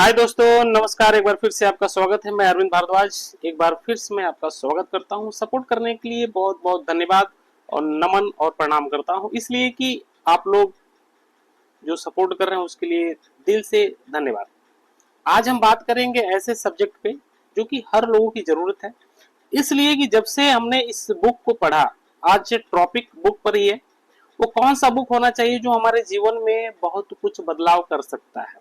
हाय दोस्तों, नमस्कार। एक बार फिर से आपका स्वागत है। मैं अरविंद भारद्वाज एक बार फिर से मैं आपका स्वागत करता हूं। सपोर्ट करने के लिए बहुत बहुत धन्यवाद और नमन और प्रणाम करता हूं, इसलिए कि आप लोग जो सपोर्ट कर रहे हैं उसके लिए दिल से धन्यवाद। आज हम बात करेंगे ऐसे सब्जेक्ट पे जो कि हर लोगों की जरूरत है, इसलिए कि जब से हमने इस बुक को पढ़ा, आज टॉपिक बुक पर ही है। वो कौन सा बुक होना चाहिए जो हमारे जीवन में बहुत कुछ बदलाव कर सकता है।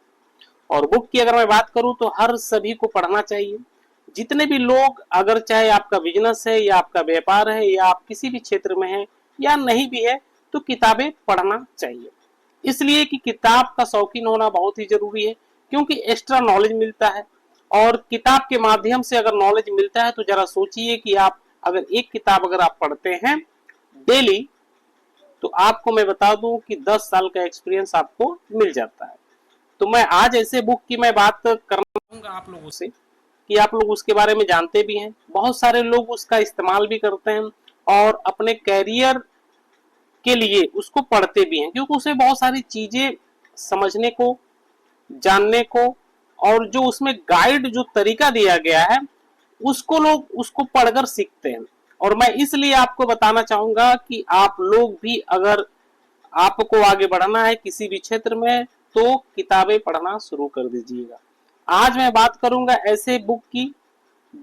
और बुक की अगर मैं बात करूं तो हर सभी को पढ़ना चाहिए। जितने भी लोग, अगर चाहे आपका बिजनेस है या आपका व्यापार है या आप किसी भी क्षेत्र में हैं या नहीं भी है, तो किताबें पढ़ना चाहिए। इसलिए कि किताब का शौकीन होना बहुत ही जरूरी है, क्योंकि एक्स्ट्रा नॉलेज मिलता है। और किताब के माध्यम से अगर नॉलेज मिलता है तो जरा सोचिए कि आप अगर एक किताब अगर आप पढ़ते हैं डेली, तो आपको मैं बता दूं कि 10 साल का एक्सपीरियंस आपको मिल जाता है। तो मैं आज ऐसे बुक की मैं बात करना चाहूंगा आप लोगों से कि आप लोग उसके बारे में जानते भी हैं। बहुत सारे लोग उसका इस्तेमाल भी करते हैं और अपने कैरियर के लिए उसको पढ़ते भी हैं, क्योंकि उसे बहुत सारी चीजें समझने को, जानने को, और जो उसमें गाइड जो तरीका दिया गया है उसको लोग उसको पढ़कर सीखते हैं। और मैं इसलिए आपको बताना चाहूंगा कि आप लोग भी, अगर आपको आगे बढ़ना है किसी भी क्षेत्र में, तो किताबें पढ़ना शुरू कर दीजिएगा। आज मैं बात करूंगा ऐसे बुक की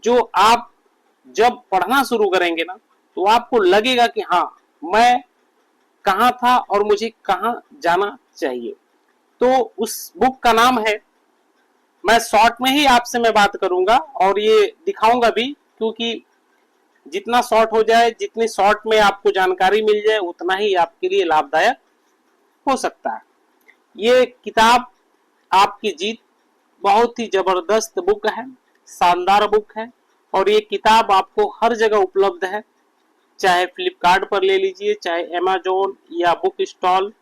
जो आप जब पढ़ना शुरू करेंगे ना, तो आपको लगेगा कि हाँ, मैं कहाँ था और मुझे कहाँ जाना चाहिए। तो उस बुक का नाम है, मैं शॉर्ट में ही आपसे मैं बात करूंगा और ये दिखाऊंगा भी, क्योंकि जितना शॉर्ट हो जाए, जितनी शॉर्ट में आपको जानकारी मिल जाए, उतना ही आपके लिए लाभदायक हो सकता है। ये किताब आपकी जीत बहुत ही जबरदस्त बुक है, शानदार बुक है। और ये किताब आपको हर जगह उपलब्ध है, चाहे फ्लिपकार्ट पर ले लीजिए, चाहे अमेजोन या बुक स्टॉल,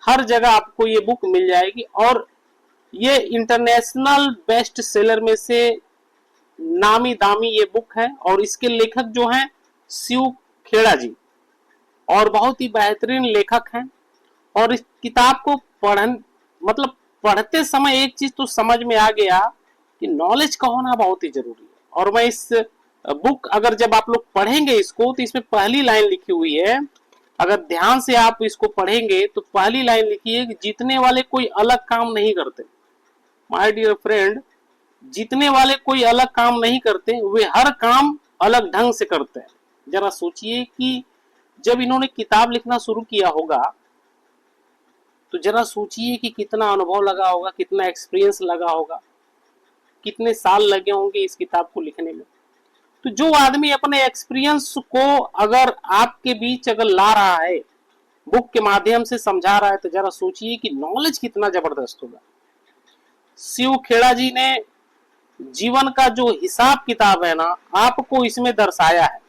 हर जगह आपको ये बुक मिल जाएगी। और ये इंटरनेशनल बेस्ट सेलर में से नामी दामी ये बुक है। और इसके लेखक जो हैं शिव खेड़ा जी, और बहुत ही बेहतरीन लेखक हैं। और इस किताब को पढ़न मतलब पढ़ते समय एक चीज तो समझ में आ गया कि नॉलेज का होना बहुत ही जरूरी है। और मैं इस बुक, अगर जब आप लोग पढ़ेंगे इसको, तो इसमें पहली लाइन लिखी हुई है, अगर ध्यान से आप इसको पढ़ेंगे तो पहली लाइन लिखी है कि जीतने वाले कोई अलग काम नहीं करते। माय डियर फ्रेंड, जीतने वाले कोई अलग काम नहीं करते, वे हर काम अलग ढंग से करते हैं। जरा सोचिए कि जब इन्होंने किताब लिखना शुरू किया होगा, तो जरा सोचिए कि कितना अनुभव लगा होगा, कितना एक्सपीरियंस लगा होगा, कितने साल लगे होंगे इस किताब को लिखने में। तो जो आदमी अपने एक्सपीरियंस को अगर आपके बीच अगर ला रहा है, बुक के माध्यम से समझा रहा है, तो जरा सोचिए कि नॉलेज कितना जबरदस्त होगा। शिव खेड़ा जी ने जीवन का जो हिसाब किताब है ना, आपको इसमें दर्शाया है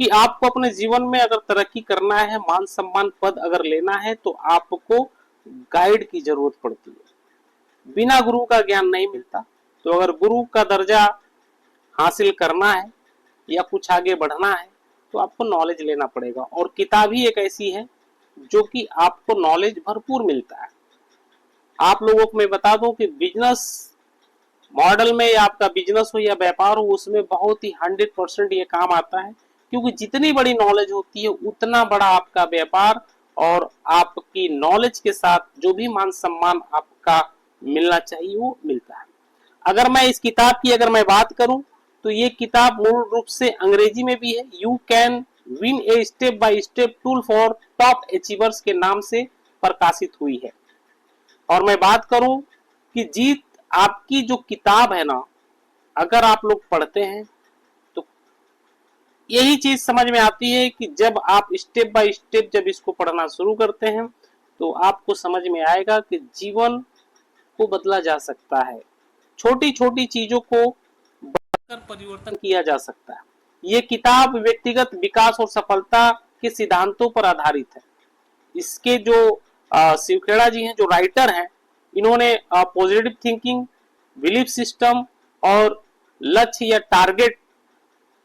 कि आपको अपने जीवन में अगर तरक्की करना है, मान सम्मान पद अगर लेना है, तो आपको गाइड की जरूरत पड़ती है। बिना गुरु का ज्ञान नहीं मिलता। तो अगर गुरु का दर्जा हासिल करना है या कुछ आगे बढ़ना है, तो आपको नॉलेज लेना पड़ेगा। और किताब ही एक ऐसी है जो कि आपको नॉलेज भरपूर मिलता है। आप लोगों को मैं बता दूं कि बिजनेस मॉडल में, या आपका बिजनेस हो या व्यापार हो, उसमें बहुत ही 100% ये काम आता है, क्योंकि जितनी बड़ी नॉलेज होती है उतना बड़ा आपका व्यापार, और आपकी नॉलेज के साथ जो भी मान सम्मान आपका मिलना चाहिए वो मिलता है। अगर मैं इस किताब की अगर मैं बात करूं, तो ये किताब मूल रूप से अंग्रेजी में भी है। You can win a step by step tool for top achievers के नाम से प्रकाशित हुई है। और मैं बात करूं कि जीत आपकी जो किताब है ना, अगर आप लोग पढ़ते हैं तो यही चीज समझ में आती है कि जब आप स्टेप बाय स्टेप जब इसको पढ़ना शुरू करते हैं, तो आपको समझ में आएगा कि जीवन को बदला जा सकता है। छोटी छोटी चीजों को बढ़कर परिवर्तन किया जा सकता है। ये किताब व्यक्तिगत विकास और सफलता के सिद्धांतों पर आधारित है। इसके जो शिवखेड़ा जी हैं, जो राइटर हैं, इन्होंने पॉजिटिव थिंकिंग, बिलीफ सिस्टम और लक्ष्य या टारगेट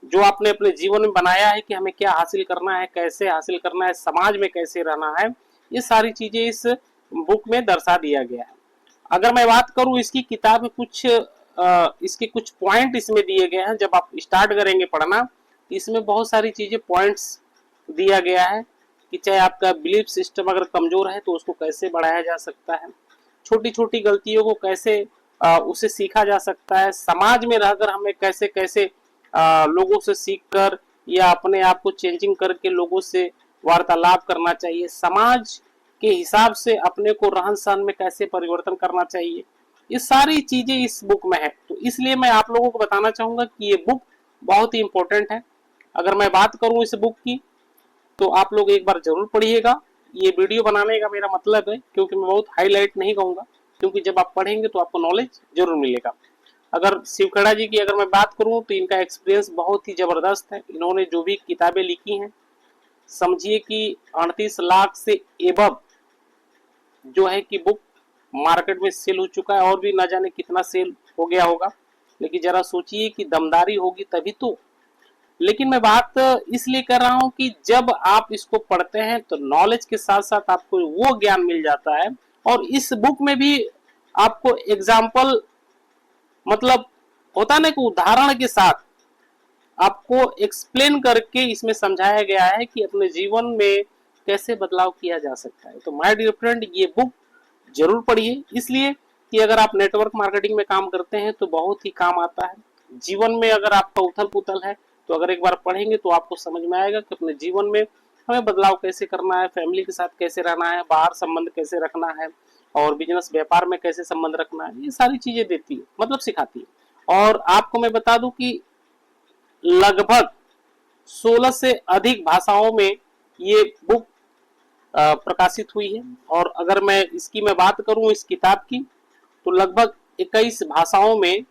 जो आपने अपने जीवन में बनाया है कि हमें क्या हासिल करना है, कैसे हासिल करना है, समाज में कैसे रहना है, ये सारी चीजें इस बुक में दर्शा दिया गया है। अगर मैं बात करूं इसकी किताब में कुछ इसके कुछ पॉइंट इसमें दिए गए हैं। जब आप स्टार्ट करेंगे पढ़ना, इसमें बहुत सारी चीजें पॉइंट्स दिया गया है कि चाहे आपका बिलीफ सिस्टम अगर कमजोर है तो उसको कैसे बढ़ाया जा सकता है, छोटी छोटी गलतियों को कैसे उसे सीखा जा सकता है, समाज में रहकर हमें कैसे कैसे लोगों से सीख कर या अपने आप को चेंजिंग करके लोगों से वार्तालाप करना चाहिए, समाज के हिसाब से अपने को रहन सहन में कैसे परिवर्तन करना चाहिए, ये सारी चीजें इस बुक में है। तो इसलिए मैं आप लोगों को बताना चाहूंगा कि ये बुक बहुत ही इंपॉर्टेंट है। अगर मैं बात करूं इस बुक की तो आप लोग एक बार जरूर पढ़िएगा। ये वीडियो बनाने का मेरा मतलब है क्योंकि मैं बहुत हाईलाइट नहीं कहूंगा, क्योंकि जब आप पढ़ेंगे तो आपको नॉलेज जरूर मिलेगा। अगर शिवखड़ा जी की अगर मैं बात करूं तो इनका एक्सपीरियंस बहुत ही जबरदस्त है। इन्होंने जो भी किताबें लिखी हैं, समझिए कि 38 लाख से एबव जो है कि बुक मार्केट में सेल हो चुका है, और भी ना जाने कितना सेल हो गया होगा। लेकिन जरा सोचिए कि दमदारी होगी तभी तो। लेकिन मैं बात इसलिए कर रहा हूं कि जब आप इसको पढ़ते हैं तो नॉलेज के साथ साथ आपको वो ज्ञान मिल जाता है। और इस बुक में भी आपको एग्जाम्पल, मतलब होता ना कि उदाहरण के साथ आपको एक्सप्लेन करके इसमें समझाया गया है कि अपने जीवन में कैसे बदलाव किया जा सकता है। तो माय डियर फ्रेंड, ये बुक जरूर पढ़िए, इसलिए कि अगर आप नेटवर्क मार्केटिंग में काम करते हैं तो बहुत ही काम आता है। जीवन में अगर आपका उथल पुथल है तो अगर एक बार पढ़ेंगे तो आपको समझ में आएगा कि अपने जीवन में हमें बदलाव कैसे करना है, फैमिली के साथ कैसे रहना है, बाहर संबंध कैसे रखना है, और बिजनेस व्यापार में कैसे संबंध रखना है। ये सारी चीजें देती है, मतलब सिखाती है। और आपको मैं बता दूं कि लगभग 16 से अधिक भाषाओं में ये बुक प्रकाशित हुई है। और अगर मैं इसकी मैं बात करूं इस किताब की, तो लगभग 21 भाषाओं में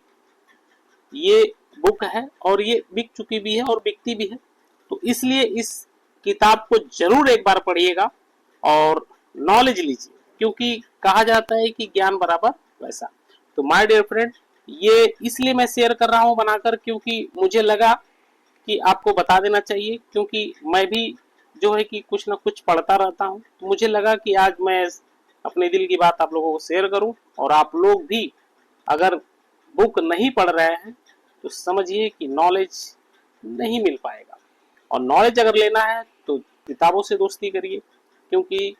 ये बुक है, और ये बिक चुकी भी है और बिकती भी है। तो इसलिए इस किताब को जरूर एक बार पढ़िएगा और नॉलेज लीजिए, क्योंकि कहा जाता है कि ज्ञान बराबर पैसा। तो माय डियर फ्रेंड, ये इसलिए मैं शेयर कर रहा हूं बनाकर, क्योंकि मुझे लगा कि आपको बता देना चाहिए, क्योंकि मैं भी जो है कि कुछ ना कुछ पढ़ता रहता हूं। तो मुझे लगा कि आज मैं अपने दिल की बात आप लोगों को शेयर करूं, और आप लोग भी अगर बुक नहीं पढ़ रहे हैं तो समझिए कि नॉलेज नहीं मिल पाएगा। और नॉलेज अगर लेना है तो किताबों से दोस्ती करिए, क्योंकि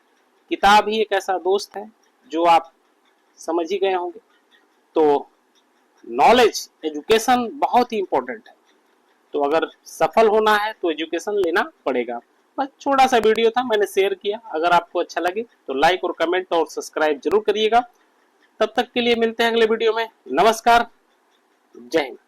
किताब ही एक ऐसा दोस्त है जो आप समझ ही गए होंगे। तो नॉलेज, एजुकेशन बहुत ही इंपॉर्टेंट है। तो अगर सफल होना है तो एजुकेशन लेना पड़ेगा। बस छोटा सा वीडियो था, मैंने शेयर किया। अगर आपको अच्छा लगे तो लाइक और कमेंट और सब्सक्राइब जरूर करिएगा। तब तक के लिए मिलते हैं अगले वीडियो में। नमस्कार, जय हिंद।